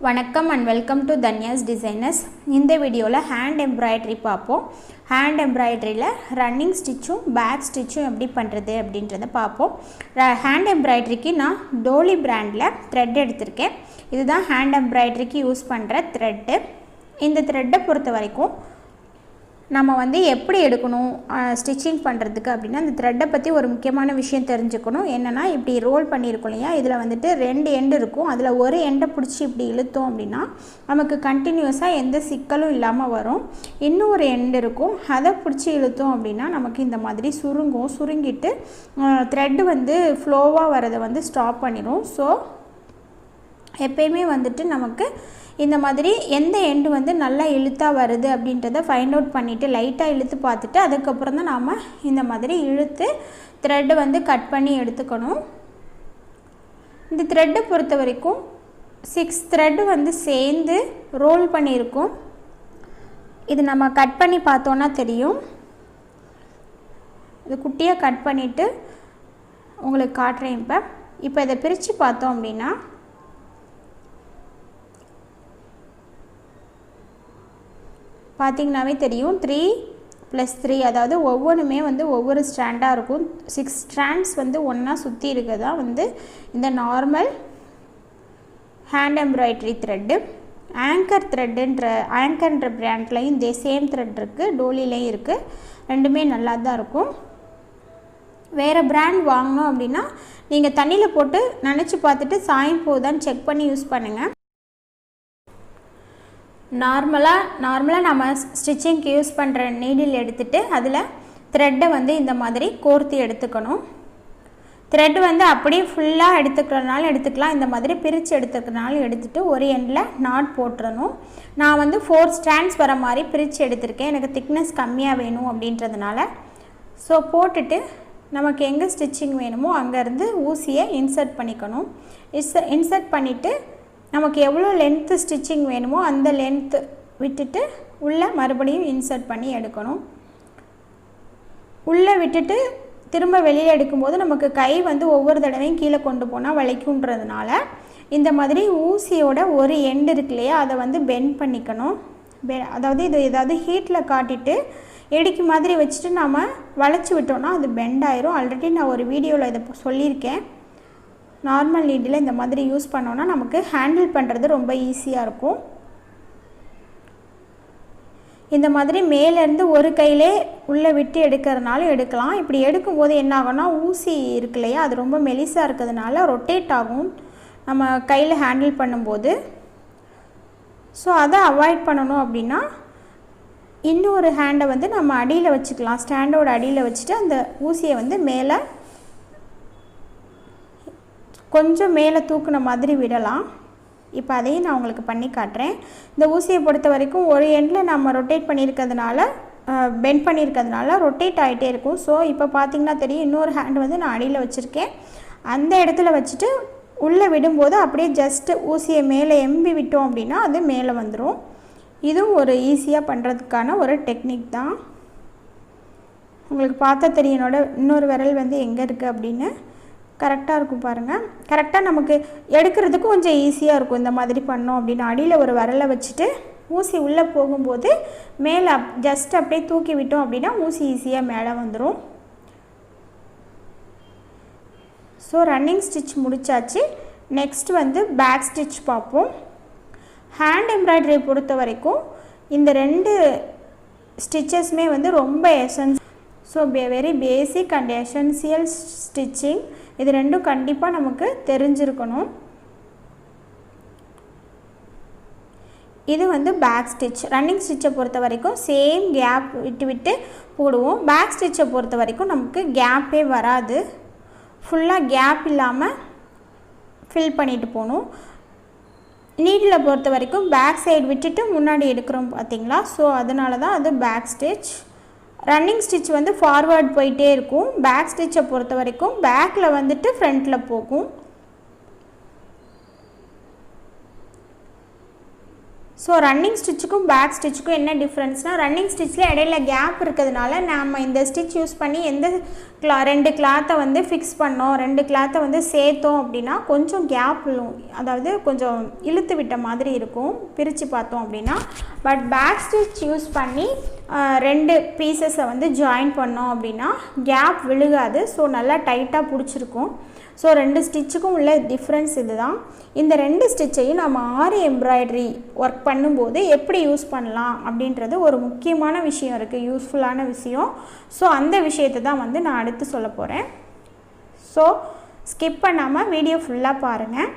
வணக்கம் and welcome to Dhanyas designers. இந்த வீடியோல hand embroidery பாப்போம். hand embroideryல running stitchும் back stitchும் எப்படி பண்றது அப்படின்றத பாப்போம். hand embroideryக்கு நான் டோலி பிராண்ட்ல thread எடுத்துர்க்கேன். இதுதான் hand embroideryக்கு யூஸ் பண்ற thread. இந்த thread பொறுத்த வரைக்கும் நம்ம வந்து எப்படி எடுக்கணும் ஸ்டிச்சிங் பண்றதுக்கு அப்படினா அந்த thread பத்தி ஒரு முக்கியமான விஷயம் தெரிஞ்சுக்கணும். என்னன்னா இப்படி ரோல் பண்ணிருக்கோம் இல்லையா, இதுல வந்துட்டு ரெண்டு எண்ட் இருக்கும். அதுல ஒரு எண்டை பிடிச்சி இப்படி இழுத்தோம் அப்படினா நமக்கு கண்டினியூஸா எந்த சிக்கலும் இல்லாம வரும். இன்னொரு எண்ட் இருக்கும், அதை பிடிச்சி இழுத்தோம் அப்படினா நமக்கு இந்த மாதிரி சுருங்கும். சுருங்கிட்டு thread வந்து ஃப்ளோவா வரதை வந்து ஸ்டாப் பண்ணிரும். ஸோ எப்பயுமே வந்துட்டு நமக்கு இந்த மாதிரி எந்த எண்ட் வந்து நல்லா இழுத்தா வருது அப்படின்றத ஃபைண்ட் அவுட் பண்ணிட்டு லைட்டா இழுத்து பார்த்துட்டு அதுக்கப்புறம் தான் நாம இந்த மாதிரி இழுத்து thread வந்து கட் பண்ணி எடுத்துக்கணும். இந்த thread பொறுத்த வரைக்கும் 6 thread வந்து சேர்ந்து ரோல் பண்ணி இருக்கும். இது நம்ம கட் பண்ணி பார்த்தோம்னா தெரியும். இது குட்டியா கட் பண்ணிட்டு உங்களுக்கு காட்றேன். இப்போ இத பிரிச்சு பார்த்தோம் அப்படினா பாத்தீங்கனாவே தெரியும் 3 + 3, அதாவது ஒவ்வொருமே வந்து ஒவ்வொரு ஸ்ட்ராண்டா இருக்கும். 6 strands வந்து ஒண்ணா சுத்தி இருக்கதா வந்து இந்த நார்மல் hand embroidery thread. ஆங்கர்ன்ற பிராண்ட்லயும் இதே சேம் thread இருக்கு, டோலிலயும் இருக்கு. ரெண்டுமே நல்லா தான் இருக்கும். வேற பிராண்ட் வாங்கணும் அப்படினா நீங்க தண்ணில போட்டு நனைச்சு பார்த்துட்டு சாயம் போகுதான்னு செக் பண்ணி யூஸ் பண்ணுங்க. நார்மலா நம்ம ஸ்டிச்சிங்க்கு யூஸ் பண்ற நீடில் எடுத்துட்டு அதுல thread வந்து இந்த மாதிரி கோர்த்து எடுத்துக்கணும். thread வந்து அப்படியே ஃபுல்லா எடுத்துக்கறனால எடுத்துக்கலாம், இந்த மாதிரி பிரிச்சு எடுத்துக்கறனால எடுத்துட்டு ஒரு எண்ட்ல knot போட்றணும். நான் வந்து 4 strands வர மாதிரி பிரிச்சு எடுத்துர்க்கேன். எனக்கு thickness கம்மியா வேணும் அப்படின்றதுனால. சோ போட்டுட்டு நமக்கு எங்க ஸ்டிச்சிங் வேணுமோ அங்க இருந்து ஊசியை இன்சர்ட் பண்ணிக்கணும். இன்சர்ட் பண்ணிட்டு நமக்கு எவ்வளவு லெந்த் ஸ்டிச்சிங் வேணுமோ அந்த லெந்த் விட்டுட்டு உள்ள மறுபடியும் இன்சர்ட் பண்ணி எடுக்கணும். உள்ள விட்டுட்டு திரும்ப வெளியில எடுக்கும்போது நமக்கு கை வந்து ஒவ்வொரு தடவையும் கீழ கொண்டு போனா வளைக்கும்ன்றதுனால இந்த மாதிரி ஊசியோட ஒரு எண்ட் இருக்குலையா அதை வந்து பெண்ட் பண்ணிக்கணும். அதாவது இது ஏதாவது ஹீட்ல காட்டிட்டு எடிக்கு மாதிரி வச்சிட்டு நாம வளைச்சு விட்டோம்னா அது பெண்ட் ஆயிரும். ஆல்ரெடி நான் ஒரு வீடியோல இத சொல்லிருக்கேன். நார்மல் நீடில் இந்த மாதிரி யூஸ் பண்ணோம்னா நமக்கு ஹேண்டில் பண்றது ரொம்ப ஈஸியா இருக்கும். இந்த மாதிரி மேல இருந்து ஒரு கையிலே உள்ள விட்டு எடுக்கறனால எடுக்கலாம். இப்படி எடுக்கும்போது என்ன ஆகும்னா ஊசி இருக்குலையா அது ரொம்ப மெலிசா இருக்கிறதுனால ரொட்டேட் ஆகும் நம்ம கையில ஹேண்டில் பண்ணும்போது. சோ அத அவாய்ட் பண்ணனும் அப்படினா இன்னொரு ஹேண்டை வந்து நம்ம அடியில வச்சுக்கலாம். ஸ்டாண்டோட அடியில வச்சிட்டு அந்த ஊசியை வந்து மேல கொஞ்சம் மேலே தூக்குன மாதிரி விடலாம். இப்போ அதையும் நான் உங்களுக்கு பண்ணி காட்டுறேன். இந்த ஊசியை பொறுத்த வரைக்கும் ஒரு எண்ட்ல நம்ம ரொட்டேட் பண்ணியிருக்கிறதுனால பெண்ட் பண்ணியிருக்கிறதுனால ரொட்டேட் ஆகிட்டே இருக்கும். ஸோ இப்போ பார்த்தீங்கன்னா தெரியும் இன்னொரு ஹேண்ட் வந்து நான் அடியில் வச்சுருக்கேன். அந்த இடத்துல வச்சுட்டு உள்ளே விடும்போது அப்படியே ஜஸ்ட் ஊசியை மேலே எம்பி விட்டோம் அப்படின்னா அது மேலே வந்துடும். இதுவும் ஒரு ஈஸியாக பண்ணுறதுக்கான ஒரு டெக்னிக் தான். உங்களுக்கு பார்த்தா தெரியும் இன்னொரு விரல் வந்து எங்கே இருக்குது அப்படின்னு. கரெக்டாக இருக்கும் பாருங்கள். கரெக்டாக நமக்கு எடுக்கிறதுக்கு கொஞ்சம் ஈஸியாக இருக்கும் இந்த மாதிரி பண்ணோம் அப்படின்னா. அடியில் ஒரு விரலை வச்சுட்டு ஊசி உள்ளே போகும்போது மேலே ஜஸ்ட் அப்படியே தூக்கி விட்டோம் அப்படின்னா ஊசி ஈஸியாக மேலே வந்துடும். ஸோ ரன்னிங் ஸ்டிச் முடிச்சாச்சு. நெக்ஸ்ட் வந்து பேக் ஸ்டிச் பார்ப்போம். ஹேண்ட் எம்ப்ராய்டரி பொறுத்த வரைக்கும் இந்த ரெண்டு ஸ்டிச்சஸ்மே வந்து ரொம்ப essence. So very basic and essential stitching. இது ரெண்டும் கண்டிப்பாக நமக்கு தெரிஞ்சிருக்கணும். இது வந்து பேக் ஸ்டிச். ரன்னிங் ஸ்டிச்சை பொறுத்த வரைக்கும் சேம் கேப் விட்டு போடுவோம். பேக் ஸ்டிச்சை பொறுத்த வரைக்கும் நமக்கு கேப்பே வராது. ஃபுல்லாக கேப் இல்லாமல் ஃபில் பண்ணிட்டு போகணும். நீடில் பொறுத்த வரைக்கும் பேக் சைடு விட்டுட்டு முன்னாடி எடுக்கிறோம் பார்த்தீங்களா. ஸோ அதனால தான் அது பேக் ஸ்டிச். ரன்னிங் ஸ்டிச் வந்து ஃபார்வர்ட் போயிட்டே இருக்கும். பேக் ஸ்டிச்சை பொறுத்த வரைக்கும் பேக்ல வந்துட்டு ஃப்ரண்ட்ல போகும். ஸோ ரன்னிங் ஸ்டிச்சுக்கும் பேக் ஸ்டிச்சுக்கும் என்ன டிஃப்ரென்ஸ்னால், ரன்னிங் ஸ்டிச்சில் இடையில கேப் இருக்கிறதுனால நம்ம இந்த ஸ்டிச் யூஸ் பண்ணி எந்த ரெண்டு கிளாத்தை வந்து ஃபிக்ஸ் பண்ணோம், ரெண்டு கிளாத்தை வந்து சேர்த்தோம் அப்படின்னா கொஞ்சம் கேப் விழும், அதாவது கொஞ்சம் இழுத்து விட்ட மாதிரி இருக்கும் பிரித்து பார்த்தோம் அப்படின்னா. பட் பேக் ஸ்டிச் யூஸ் பண்ணி ரெண்டு பீசஸை வந்து ஜாயின் பண்ணோம் அப்படின்னா கேப் விழுகாது. ஸோ நல்லா டைட்டாக பிடிச்சிருக்கும். ஸோ ரெண்டு ஸ்டிச்சுக்கும் உள்ள டிஃப்ரென்ஸ் இது தான். இந்த ரெண்டு ஸ்டிச்சையும் நம்ம ஆரி எம்ப்ராய்டரி ஒர்க் பண்ணும்போது எப்படி யூஸ் பண்ணலாம் அப்படின்றது ஒரு முக்கியமான விஷயம் இருக்குது, யூஸ்ஃபுல்லான விஷயம். ஸோ அந்த விஷயத்தை தான் வந்து நான் அடுத்து சொல்ல போகிறேன். ஸோ ஸ்கிப் பண்ணாமல் வீடியோ ஃபுல்லாக பாருங்கள்.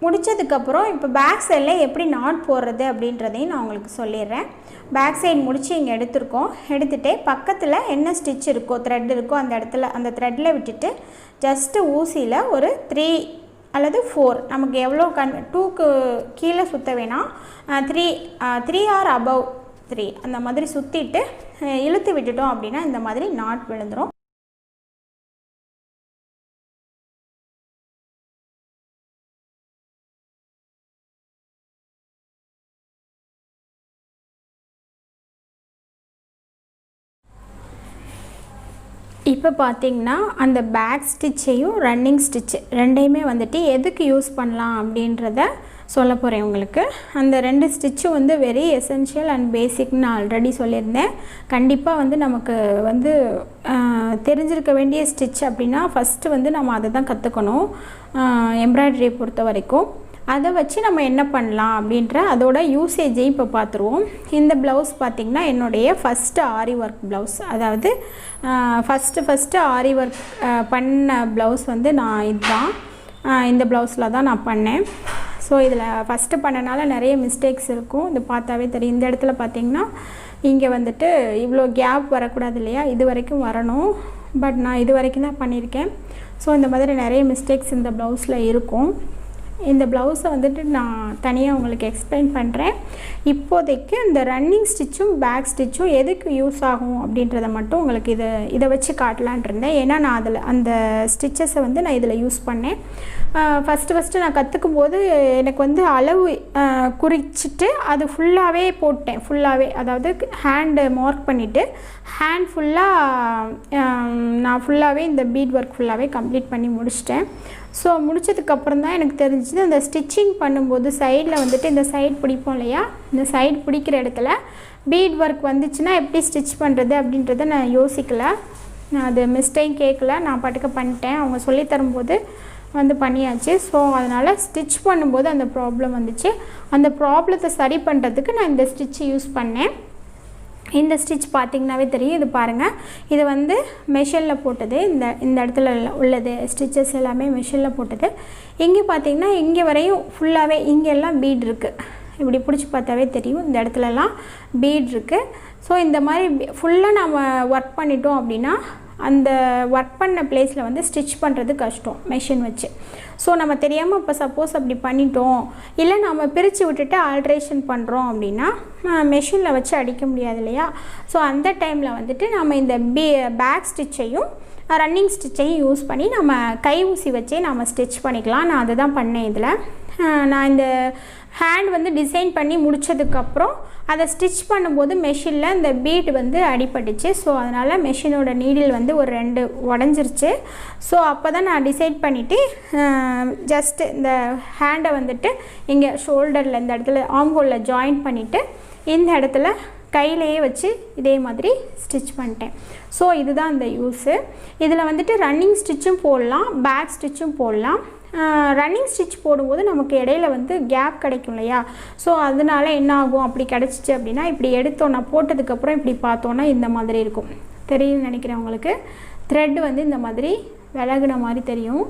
முடித்ததுக்கப்புறம் இப்போ பேக் சைடில் எப்படி நாட் போடுறது அப்படின்றதையும் நான் உங்களுக்கு சொல்லிடுறேன். பேக் சைடு முடித்து இங்கே எடுத்துருக்கோம். எடுத்துகிட்டு பக்கத்தில் என்ன ஸ்டிச் இருக்கோ, த்ரெட் இருக்கோ அந்த இடத்துல அந்த த்ரெட்டில் விட்டுட்டு ஜஸ்ட்டு ஊசியில் ஒரு 3 அல்லது 4, நமக்கு எவ்வளோ 2க்கு கீழே சுற்ற வேணாம், 3 ஆர் அபவ் 3 அந்த மாதிரி சுற்றிட்டு இழுத்து விட்டுட்டோம் அப்படின்னா இந்த மாதிரி நாட் விழுந்துடும். இப்போ பார்த்திங்கன்னா அந்த பேக் ஸ்டிச்சையும் ரன்னிங் ஸ்டிச்சு ரெண்டையுமே வந்துட்டு எதுக்கு யூஸ் பண்ணலாம் அப்படின்றத சொல்ல போகிறேன் உங்களுக்கு. அந்த ரெண்டு ஸ்டிச்சும் வந்து வெரி எசென்ஷியல் அண்ட் பேசிக்னு நான் ஆல்ரெடி சொல்லியிருந்தேன். கண்டிப்பாக வந்து நமக்கு வந்து தெரிஞ்சிருக்க வேண்டிய ஸ்டிச் அப்படின்னா ஃபஸ்ட்டு வந்து நம்ம அதை தான் கற்றுக்கணும் எம்ப்ராய்டரியை பொறுத்த வரைக்கும். அதை வச்சு நம்ம என்ன பண்ணலாம் அப்படின்ற அதோட யூசேஜை இப்போ பார்த்துருவோம். இந்த ப்ளவுஸ் பார்த்திங்கன்னா என்னுடைய ஃபஸ்ட்டு ஆரி ஒர்க் ப்ளவுஸ், அதாவது ஃபஸ்ட்டு ஆரி ஒர்க் பண்ண ப்ளவுஸ் வந்து நான் இதுதான், இந்த ப்ளவுஸில் தான் நான் பண்ணேன். ஸோ இதில் ஃபஸ்ட்டு பண்ணனால நிறைய மிஸ்டேக்ஸ் இருக்கும், இது பார்த்தாவே தெரியும். இந்த இடத்துல பார்த்திங்கன்னா இங்கே வந்துட்டு இவ்வளோ கேப் வரக்கூடாது இல்லையா, இது வரைக்கும் வரணும். பட் நான் இது வரைக்கும் தான் பண்ணியிருக்கேன். ஸோ இந்த மாதிரி நிறைய மிஸ்டேக்ஸ் இந்த ப்ளவுஸில் இருக்கும். இந்த ப்ளவுஸை வந்துட்டு நான் தனியாக உங்களுக்கு எக்ஸ்பிளைன் பண்ணுறேன். இப்போதைக்கு இந்த ரன்னிங் ஸ்டிச்சும் பேக் ஸ்டிச்சும் எதுக்கு யூஸ் ஆகும் அப்படின்றத மட்டும் உங்களுக்கு இதை வச்சு காட்டலான் இருந்தேன். ஏன்னா நான் அதில் அந்த ஸ்டிச்சஸை வந்து நான் இதில் யூஸ் பண்ணேன். ஃபஸ்ட்டு நான் கற்றுக்கும் போது எனக்கு வந்து அளவு குறிச்சிட்டு அது ஃபுல்லாகவே போட்டேன், அதாவது ஹேண்டு மார்க் பண்ணிவிட்டு ஹேண்ட் ஃபுல்லாக நான் ஃபுல்லாகவே இந்த பீட் ஒர்க் ஃபுல்லாகவே கம்ப்ளீட் பண்ணி முடிச்சிட்டேன். ஸோ முடித்ததுக்கப்புறம் தான் எனக்கு தெரிஞ்சுது அந்த ஸ்டிச்சிங் பண்ணும்போது சைடில் வந்துட்டு இந்த சைடு பிடிப்போம் இல்லையா, இந்த சைடு பிடிக்கிற இடத்துல பீட் ஒர்க் வந்துச்சுன்னா எப்படி ஸ்டிச் பண்ணுறது அப்படின்றத நான் யோசிக்கலை, நான் அது மிஸ்டேக் கேட்கல, நான் பாட்டுக்கு பண்ணிட்டேன். அவங்க சொல்லி தரும்போது வந்து பண்ணியாச்சு. ஸோ அதனால் ஸ்டிச் பண்ணும்போது அந்த ப்ராப்ளம் வந்துச்சு. அந்த ப்ராப்ளத்தை சரி பண்ணுறதுக்கு நான் இந்த ஸ்டிச்சை யூஸ் பண்ணேன். இந்த ஸ்டிச் பார்த்திங்கனாவே தெரியும். இது பாருங்கள், இது வந்து மெஷினில் போட்டது. இந்த இடத்துல உள்ளது ஸ்டிச்சஸ் எல்லாமே மெஷினில் போட்டது. இங்கே பார்த்திங்கன்னா இங்கே வரையும் ஃபுல்லாகவே இங்கெல்லாம் பீட் இருக்குது, இப்படி பிடிச்சி பார்த்தாவே தெரியும் இந்த இடத்துலலாம் பீட் இருக்குது. ஸோ இந்த மாதிரி ஃபுல்லாக நம்ம ஒர்க் பண்ணிட்டோம் அப்படின்னா அந்த ஒர்க் பண்ண பிளேஸில் வந்து ஸ்டிச் பண்ணுறது கஷ்டம் மெஷின் வச்சு. ஸோ நம்ம தெரியாமல் இப்போ சப்போஸ் அப்படி பண்ணிட்டோம், இல்லை நம்ம பிரித்து விட்டுட்டு ஆல்ட்ரேஷன் பண்ணுறோம் அப்படின்னா மெஷினில் வச்சு அடிக்க முடியாது இல்லையா. ஸோ அந்த டைமில் வந்துட்டு நம்ம இந்த பேக் ஸ்டிச்சையும் ரன்னிங் ஸ்டிச்சையும் யூஸ் பண்ணி நம்ம கை ஊசி வச்சே நம்ம ஸ்டிச் பண்ணிக்கலாம். நான் அதை தான் பண்ணேன். இதில் நான் இந்த ஹேண்ட் வந்து டிசைன் பண்ணி முடித்ததுக்கப்புறம் அதை ஸ்டிச் பண்ணும்போது மெஷினில் இந்த பீட் வந்து அடிபட்டுச்சு. ஸோ அதனால் மெஷினோட நீடில் வந்து ஒரு 2 உடஞ்சிருச்சு. ஸோ அப்போ தான் நான் டிசைட் பண்ணிவிட்டு ஜஸ்ட்டு இந்த ஹேண்டை வந்துட்டு இங்கே ஷோல்டரில் இந்த இடத்துல ஆம்ஹோலில் ஜாயின் பண்ணிவிட்டு இந்த இடத்துல கையிலையே வச்சு இதே மாதிரி ஸ்டிச் பண்ணிட்டேன். ஸோ இதுதான் இந்த யூஸு. இதில் வந்துட்டு ரன்னிங் ஸ்டிச்சும் போடலாம், பேக் ஸ்டிச்சும் போடலாம். ரன்னிங் ஸ்டிச் போடும்போது நமக்கு இடையில வந்து கேப் கிடைக்கும் இல்லையா. ஸோ அதனால என்ன ஆகும், அப்படி கிடச்சிச்சு அப்படின்னா இப்படி எடுத்தோன்னா போட்டதுக்கப்புறம் இப்படி பார்த்தோன்னா இந்த மாதிரி இருக்கும், தெரியும்னு நினைக்கிறேன் உங்களுக்கு. த்ரெட் வந்து இந்த மாதிரி விலகுன மாதிரி தெரியும்.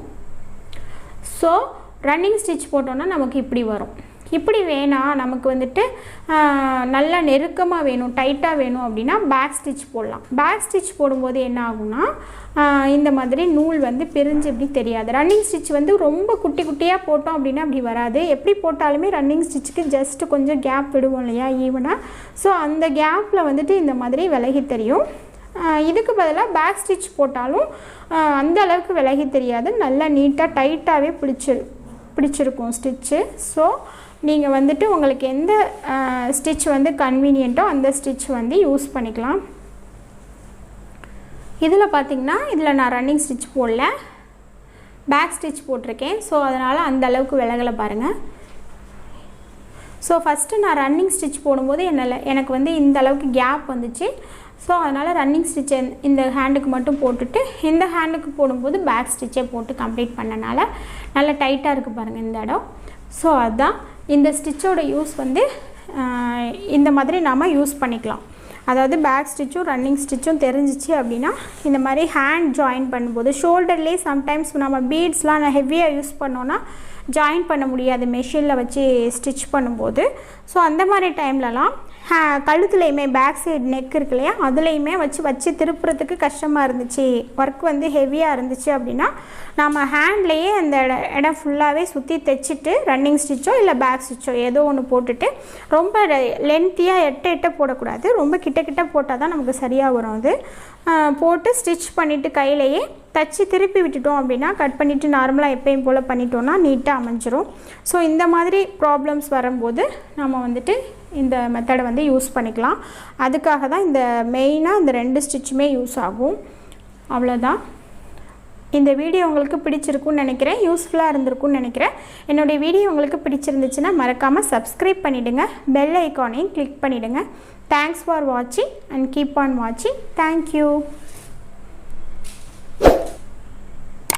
ஸோ ரன்னிங் ஸ்டிச் போட்டோன்னா நமக்கு இப்படி வரும். இப்படி வேணாம், நமக்கு வந்துட்டு நல்லா நெருக்கமாக வேணும், டைட்டாக வேணும் அப்படின்னா பேக் ஸ்டிச் போடலாம். பேக் ஸ்டிச் போடும்போது என்ன ஆகும்னா இந்த மாதிரி நூல் வந்து பிரிஞ்சு இப்படி தெரியாது. ரன்னிங் ஸ்டிச் வந்து ரொம்ப குட்டி குட்டியாக போட்டோம் அப்படின்னா அப்படி வராது. எப்படி போட்டாலுமே ரன்னிங் ஸ்டிச்சுக்கு ஜஸ்ட்டு கொஞ்சம் கேப் விடுவோம் இல்லையா ஈவனாக. ஸோ அந்த கேப்பில் வந்துட்டு இந்த மாதிரி விலகி தெரியும். இதுக்கு பதிலாக பேக் ஸ்டிச் போட்டாலும் அந்த அளவுக்கு விலகி தெரியாது, நல்லா நீட்டாக டைட்டாகவே பிடிச்சிருக்கும் ஸ்டிச்சு. ஸோ நீங்கள் வந்துட்டு உங்களுக்கு எந்த ஸ்டிச் வந்து கன்வீனியண்ட்டோ அந்த ஸ்டிச் வந்து யூஸ் பண்ணிக்கலாம். இதில் பார்த்திங்கன்னா இதில் நான் ரன்னிங் ஸ்டிச் போடல, பேக் ஸ்டிச் போட்டிருக்கேன். ஸோ அதனால் அந்த அளவுக்கு விலகலை பாருங்கள். ஸோ ஃபஸ்ட்டு நான் ரன்னிங் ஸ்டிச் போடும்போது எனக்கு வந்து இந்த அளவுக்கு கேப் வந்துச்சு. ஸோ அதனால் ரன்னிங் ஸ்டிச்சை இந்த ஹேண்டுக்கு மட்டும் போட்டுட்டு இந்த ஹேண்டுக்கு போடும்போது பேக் ஸ்டிச்சை போட்டு கம்ப்ளீட் பண்ணனால நல்லா டைட்டாக இருக்குது பாருங்கள் இந்த இடம். ஸோ அதுதான் இந்த ஸ்டிச்சோட யூஸ் வந்து இந்த மாதிரி நாம் யூஸ் பண்ணிக்கலாம். அதாவது பேக் ஸ்டிச்சும் ரன்னிங் ஸ்டிச்சும் தெரிஞ்சிச்சு அப்படின்னா இந்த மாதிரி ஹேண்ட் ஜாயின் பண்ணும்போது ஷோல்டர்லேயே சம்டைம்ஸ் நம்ம பீட்ஸ்லாம் ஹெவியாக யூஸ் பண்ணோன்னா ஜாயின் பண்ண முடியாது மெஷினில் வச்சு ஸ்டிச் பண்ணும்போது. ஸோ அந்த மாதிரி டைம்லலாம் கழுத்துலையுமே பேக் சைடு நெக் இருக்கு இல்லையா, அதுலேயுமே வச்சு திருப்புறதுக்கு கஷ்டமாக இருந்துச்சு, ஒர்க் வந்து ஹெவியாக இருந்துச்சு அப்படின்னா நம்ம ஹேண்ட்லேயே அந்த இடம் ஃபுல்லாகவே சுற்றி தைச்சிட்டு ரன்னிங் ஸ்டிச்சோ இல்லை பேக் ஸ்டிச்சோ ஏதோ ஒன்று போட்டுட்டு, ரொம்ப லென்த்தியாக எட்ட போடக்கூடாது, ரொம்ப கிட்ட போட்டால் தான் நமக்கு சரியாக வரும். அது போட்டு ஸ்டிச் பண்ணிவிட்டு கையிலையே தச்சு திருப்பி விட்டுட்டோம் அப்படின்னா கட் பண்ணிவிட்டு நார்மலாக எப்பயும் போல் பண்ணிட்டோன்னா நீட்டாக அமைஞ்சிரும். ஸோ இந்த மாதிரி ப்ராப்ளம்ஸ் வரும்போது நம்ம வந்துட்டு இந்த மெத்தடை வந்து யூஸ் பண்ணிக்கலாம். அதுக்காக தான் இந்த மெயினாக இந்த 2 ஸ்டிச்சுமே யூஸ் ஆகும். அவ்வளோதான். இந்த வீடியோ உங்களுக்கு பிடிச்சிருக்குன்னு நினைக்கிறேன், யூஸ்ஃபுல்லாக இருந்திருக்குன்னு நினைக்கிறேன். என்னுடைய வீடியோ உங்களுக்கு பிடிச்சிருந்துச்சுன்னா மறக்காமல் சப்ஸ்கிரைப் பண்ணிவிடுங்க, பெல் ஐக்கானையும் கிளிக் பண்ணிவிடுங்க. தேங்க்ஸ் ஃபார் வாட்சிங் அண்ட் கீப் ஆன் வாட்சிங். தேங்க்யூ.